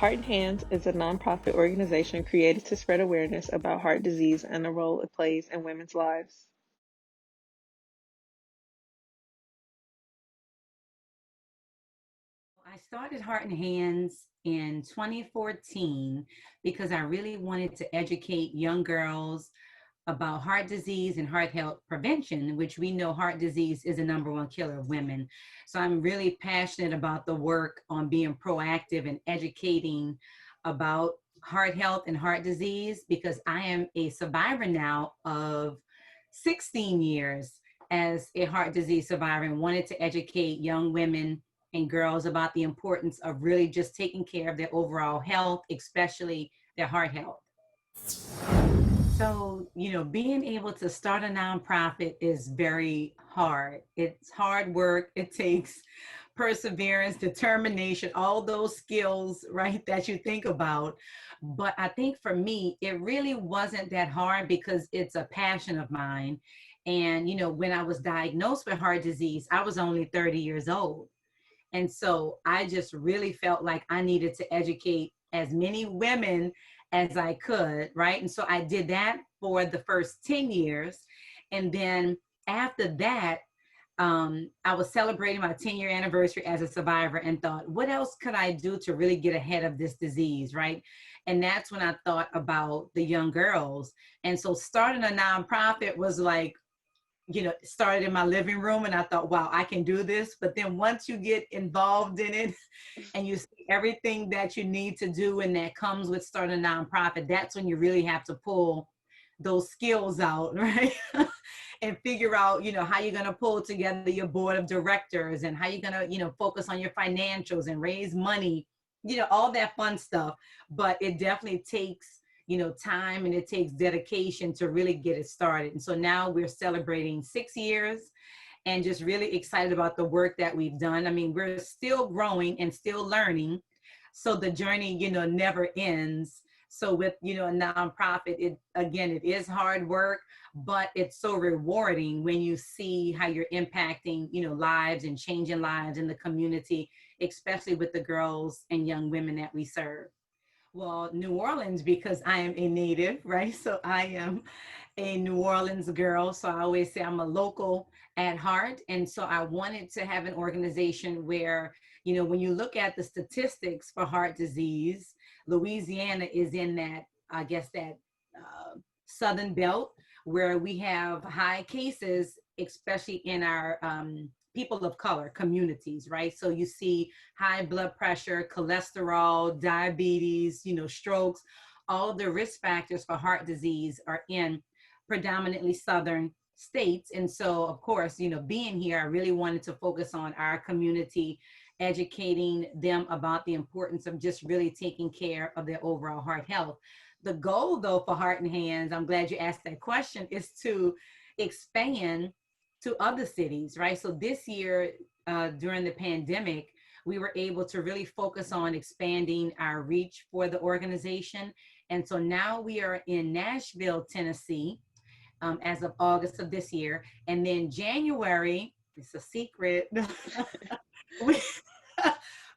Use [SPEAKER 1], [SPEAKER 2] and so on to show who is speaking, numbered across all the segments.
[SPEAKER 1] Heart in Hands is a nonprofit organization created to spread awareness about heart disease and the role it plays in women's lives.
[SPEAKER 2] I started Heart and Hands in 2014 because I really wanted to educate young girls about heart disease and heart health prevention, which we know heart disease is the number one killer of women. So I'm really passionate about the work on being proactive and educating about heart health and heart disease because I am a survivor now of 16 years as a heart disease survivor and wanted to educate young women and girls about the importance of really just taking care of their overall health, especially their heart health. So, being able to start a nonprofit is very hard. It's hard work. It takes perseverance, determination, all those skills, right, that you think about. But I think for me, it really wasn't that hard because it's a passion of mine. And, when I was diagnosed with heart disease, I was only 30 years old. And so I just really felt like I needed to educate as many women as I could, right? And so I did that for the first 10 years. And then after that, I was celebrating my 10-year anniversary as a survivor and thought, what else could I do to really get ahead of this disease, right? And that's when I thought about the young girls. And so starting a nonprofit was like, started in my living room and I thought, wow, I can do this. But then once you get involved in it and you see everything that you need to do and that comes with starting a nonprofit, that's when you really have to pull those skills out, right? And figure out, how you're going to pull together your board of directors and how you're going to, focus on your financials and raise money, all that fun stuff. But it definitely takes time and it takes dedication to really get it started. And so now we're celebrating 6 years and just really excited about the work that we've done. I mean, we're still growing and still learning. So the journey, never ends. So with, a nonprofit, it again, it is hard work, but it's so rewarding when you see how you're impacting, lives and changing lives in the community, especially with the girls and young women that we serve. Well, New Orleans, because I am a native, right? So I am a New Orleans girl. So I always say I'm a local at heart. And so I wanted to have an organization where, when you look at the statistics for heart disease, Louisiana is in that, I guess, that southern belt where we have high cases, especially in our people of color communities, right? So you see high blood pressure, cholesterol, diabetes, strokes, all of the risk factors for heart disease are in predominantly southern states. And so, of course, being here, I really wanted to focus on our community, educating them about the importance of just really taking care of their overall heart health. The goal, though, for Heart and Hands, I'm glad you asked that question, is to expand to other cities, right? So this year, during the pandemic, we were able to really focus on expanding our reach for the organization. And so now we are in Nashville, Tennessee, as of August of this year. And then January, it's a secret, we,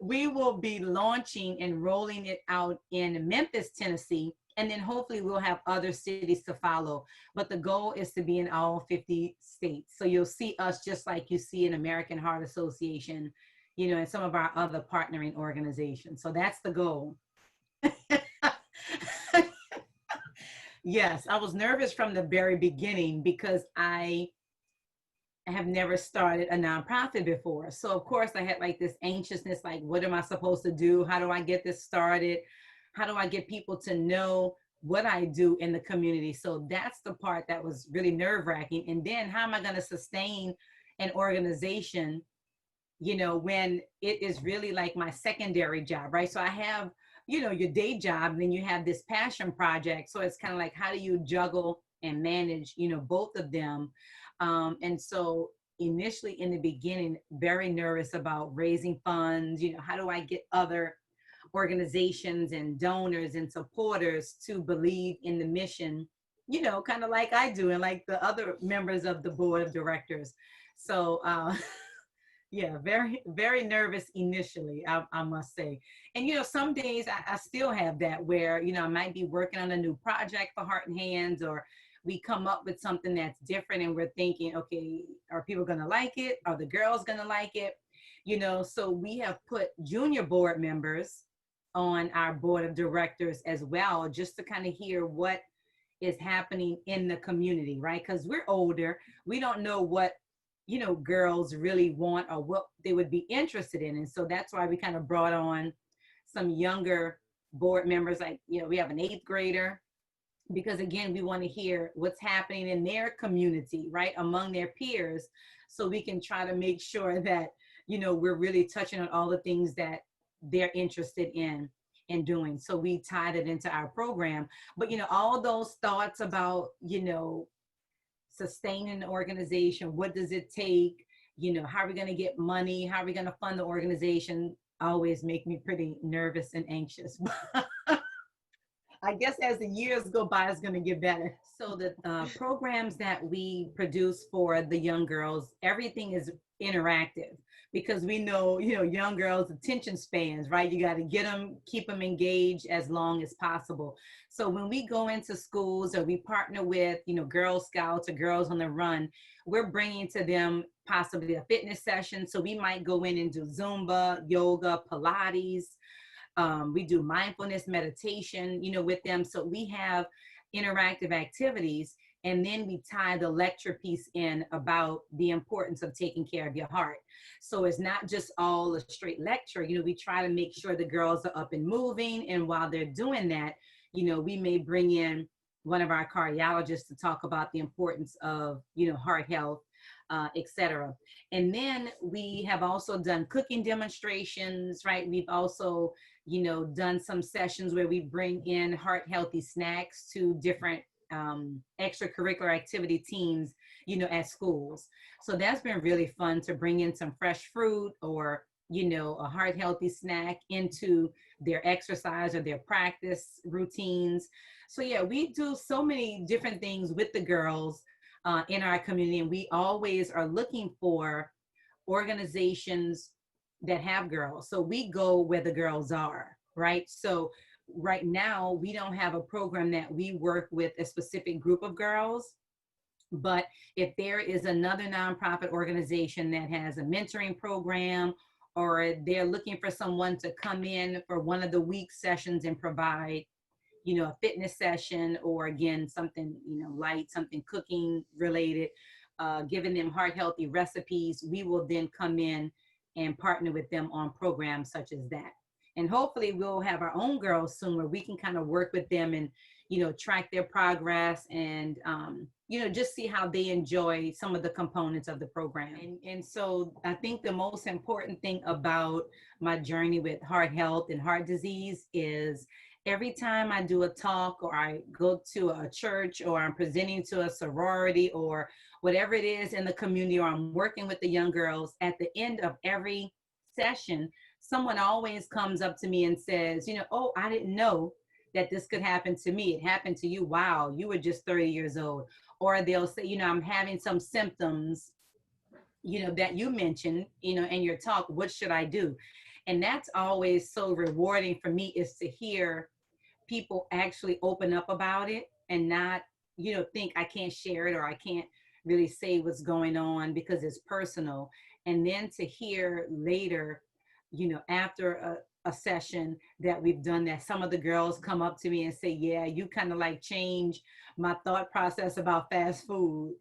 [SPEAKER 2] we will be launching and rolling it out in Memphis, Tennessee. And then hopefully we'll have other cities to follow. But the goal is to be in all 50 states. So you'll see us just like you see an American Heart Association, and some of our other partnering organizations. So that's the goal. Yes, I was nervous from the very beginning because I have never started a nonprofit before. So of course I had like this anxiousness, like, what am I supposed to do? How do I get this started? How do I get people to know what I do in the community? So that's the part that was really nerve wracking. And then how am I going to sustain an organization, when it is really like my secondary job, right? So I have, your day job, and then you have this passion project. So it's kind of like, how do you juggle and manage, both of them? And so initially in the beginning, very nervous about raising funds, how do I get other organizations and donors and supporters to believe in the mission, kind of like I do and like the other members of the board of directors. So Yeah, very, very nervous initially, I must say. And, some days I still have that where, I might be working on a new project for Heart and Hands, or we come up with something that's different and we're thinking, okay, are people going to like it? Are the girls going to like it? So we have put junior board members on our board of directors as well, just to kind of hear what is happening in the community, right? Because we're older, we don't know what girls really want or what they would be interested in, and so that's why we kind of brought on some younger board members. Like, we have an eighth grader, because again, we want to hear what's happening in their community, right, among their peers, so we can try to make sure that we're really touching on all the things that they're interested in and doing. So we tied it into our program. But all those thoughts about sustaining the organization, what does it take, how are we going to get money, how are we going to fund the organization, always make me pretty nervous and anxious. I guess as the years go by, it's going to get better. So the programs that we produce for the young girls, everything is interactive, because we know, young girls' attention spans, right? You got to get them, keep them engaged as long as possible. So when we go into schools or we partner with, Girl Scouts or Girls on the Run, we're bringing to them possibly a fitness session. So we might go in and do Zumba, yoga, Pilates. We do mindfulness meditation, with them. So we have interactive activities. And then we tie the lecture piece in about the importance of taking care of your heart. So it's not just all a straight lecture. We try to make sure the girls are up and moving. And while they're doing that, we may bring in one of our cardiologists to talk about the importance of, heart health, etc. And then we have also done cooking demonstrations, right? We've also, done some sessions where we bring in heart healthy snacks to different extracurricular activity teams, at schools. So that's been really fun to bring in some fresh fruit or, a heart healthy snack into their exercise or their practice routines. So yeah, we do so many different things with the girls in our community, and we always are looking for organizations that have girls. So we go where the girls are, right? So right now, we don't have a program that we work with a specific group of girls. But if there is another nonprofit organization that has a mentoring program, or they're looking for someone to come in for one of the week sessions and provide, a fitness session, or again, something, light, something cooking related, giving them heart healthy recipes, we will then come in and partner with them on programs such as that. And hopefully we'll have our own girls soon where we can kind of work with them and, track their progress and, just see how they enjoy some of the components of the program. And so I think the most important thing about my journey with heart health and heart disease is every time I do a talk, or I go to a church, or I'm presenting to a sorority, or whatever it is in the community, or I'm working with the young girls, at the end of every session, someone always comes up to me and says, oh, I didn't know that this could happen to me. It happened to you. Wow, you were just 30 years old. Or they'll say, I'm having some symptoms, that you mentioned, in your talk. What should I do? And that's always so rewarding for me, is to hear people actually open up about it and not, think I can't share it, or I can't really say what's going on because it's personal. And then to hear later, after a session that we've done, that some of the girls come up to me and say, yeah, you kind of like change my thought process about fast food,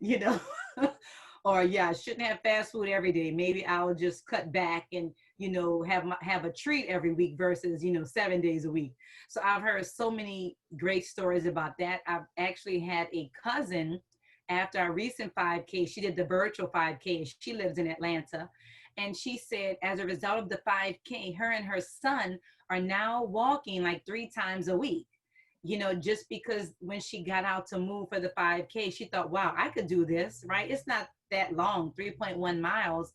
[SPEAKER 2] or yeah, I shouldn't have fast food every day. Maybe I'll just cut back and, have a treat every week versus, 7 days a week. So I've heard so many great stories about that. I've actually had a cousin, after our recent 5K, she did the virtual 5K. She lives in Atlanta. And she said, as a result of the 5K, her and her son are now walking like 3 times a week. Just because when she got out to move for the 5K, she thought, wow, I could do this, right? It's not that long, 3.1 miles.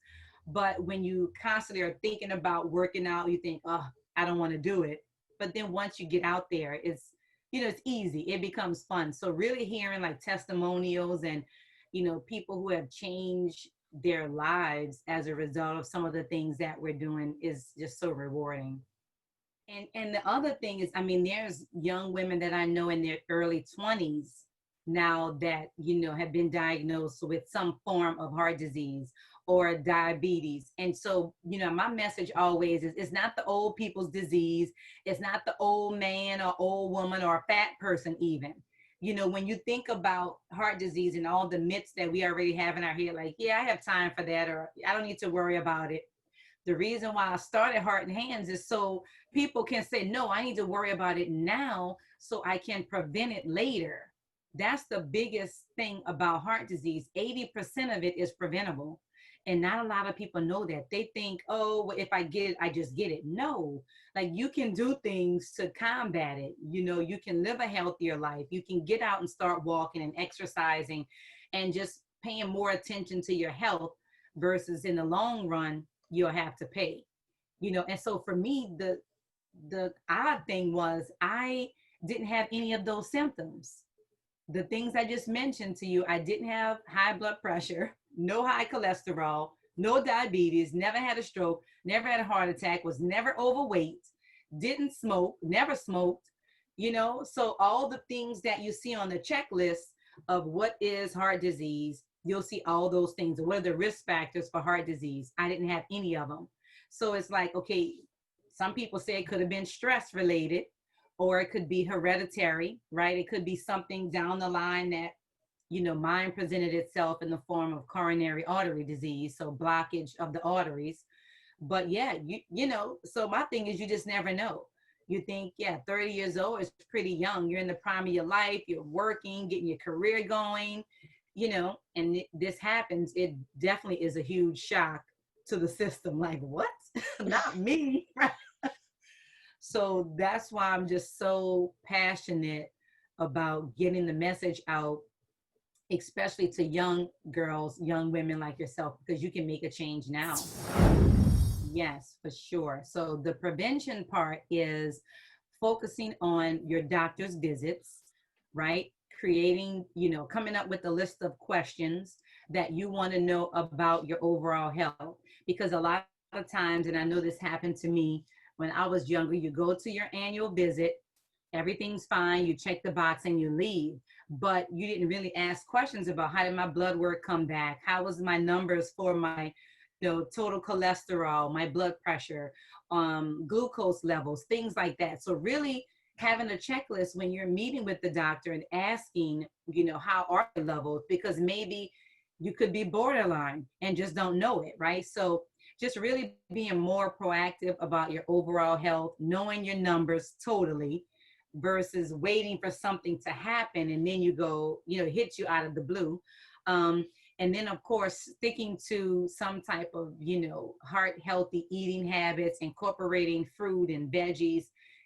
[SPEAKER 2] But when you constantly are thinking about working out, you think, oh, I don't want to do it. But then once you get out there, it's easy. It becomes fun. So really hearing like testimonials and, people who have changed their lives as a result of some of the things that we're doing is just so rewarding. And the other thing is, I mean, there's young women that I know in their early 20s now that, have been diagnosed with some form of heart disease or diabetes. And so, my message always is it's not the old people's disease. It's not the old man or old woman or a fat person even. When you think about heart disease and all the myths that we already have in our head, like, yeah, I have time for that, or I don't need to worry about it. The reason why I started Heart and Hands is so people can say, no, I need to worry about it now so I can prevent it later. That's the biggest thing about heart disease. 80% of it is preventable. And not a lot of people know that. They think, oh, well, if I get it, I just get it. No, like you can do things to combat it. You can live a healthier life. You can get out and start walking and exercising and just paying more attention to your health versus in the long run, you'll have to pay. And so for me, the odd thing was I didn't have any of those symptoms. The things I just mentioned to you, I didn't have high blood pressure, no high cholesterol, no diabetes, never had a stroke, never had a heart attack, was never overweight, didn't smoke, never smoked. So all the things that you see on the checklist of what is heart disease, you'll see all those things. What are the risk factors for heart disease? I didn't have any of them. So it's like, okay, some people say it could have been stress related, or it could be hereditary, right? It could be something down the line that, mine presented itself in the form of coronary artery disease, so blockage of the arteries. But yeah, so my thing is you just never know. You think, yeah, 30 years old is pretty young. You're in the prime of your life, you're working, getting your career going, and this happens. It definitely is a huge shock to the system. Like, what? Not me. So that's why I'm just so passionate about getting the message out, especially to young girls, young women like yourself, because you can make a change now. Yes, for sure. So the prevention part is focusing on your doctor's visits, right? Creating, coming up with a list of questions that you want to know about your overall health. Because a lot of times, and I know this happened to me when I was younger, you go to your annual visit, everything's fine, you check the box and you leave. But you didn't really ask questions about how did my blood work come back? How was my numbers for my total cholesterol, my blood pressure, glucose levels, things like that. So really having a checklist when you're meeting with the doctor and asking, how are your levels? Because maybe you could be borderline and just don't know it, right? So just really being more proactive about your overall health, knowing your numbers totally versus waiting for something to happen and then you go, hit you out of the blue. And then, of course, sticking to some type of, heart healthy eating habits, incorporating fruit and veggies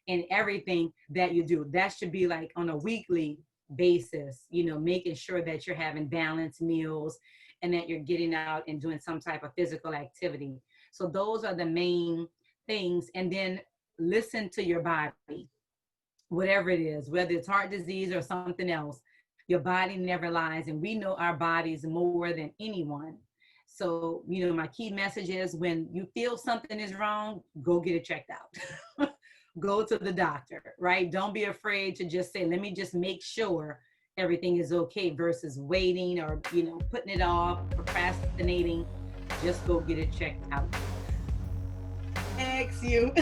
[SPEAKER 2] and everything that you do. That should be like on a weekly basis, making sure that you're having balanced meals and that you're getting out and doing some type of physical activity. So those are the main things. And then listen to your body, whatever it is, whether it's heart disease or something else. Your body never lies, and we know our bodies more than anyone. So, my key message is when you feel something is wrong, go get it checked out. Go to the doctor, right? Don't be afraid to just say, let me just make sure everything is okay versus waiting or, putting it off, procrastinating. Just go get it checked out. Thanks you.